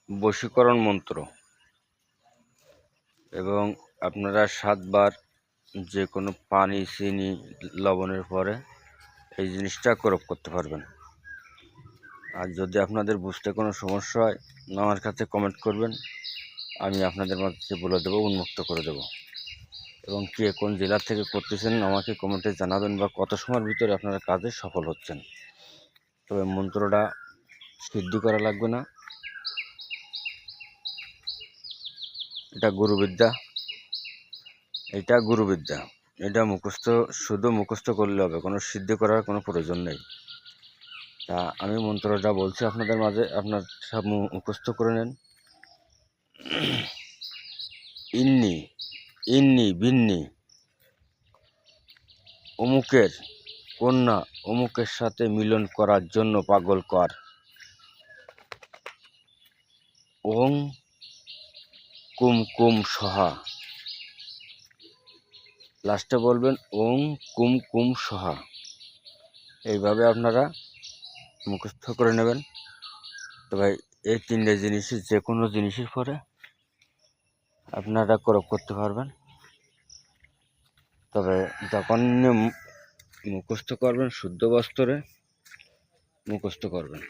বশীকরণ মন্ত্র, এবং আপনারা 7 বার যে কোনো পানি, চিনি, লবণের পরে এই জিনিসটা প্রয়োগ করতে পারবেন। আর যদি আপনাদের বুঝতে কোনো সমস্যা হয়, আমার কাছে কমেন্ট করবেন, আমি আপনাদের মাঝে বলে দেবো, উন্মুক্ত করে দেব। এবং কে কোন জেলা থেকে করতেছেন আমাকে কমেন্টে জানাবেন, বা কত সময়ের ভিতরে আপনারা কাজে সফল হচ্ছেন। তবে মন্ত্রটা সিদ্ধি করা লাগবে না, এটা গুরুবিদ্যা, এটা শুধু মুখস্থ করলে হবে, কোনো সিদ্ধি করার কোনো প্রয়োজন নেই। তা আমি মন্ত্রটা বলছি আপনাদের মাঝে, আপনার সব মুখস্থ করে নেন। ইন্নি ইন্নি বিন্নি অমুকের কন্যা অমুকের সাথে মিলন করার জন্য পাগল কর। ওং কুম কুম সহা, লাস্টে বলবেন ওং কুম কুম সহা। এইভাবে আপনারা মুখস্থ করে নেবেন। তবে এই 3টে জিনিসের যে কোনো জিনিসের পরে আপনারা প্রয়োগ করতে পারবেন। তবে যখন মুখস্থ করবেন, শুদ্ধ বস্ত্রে মুখস্থ করবেন।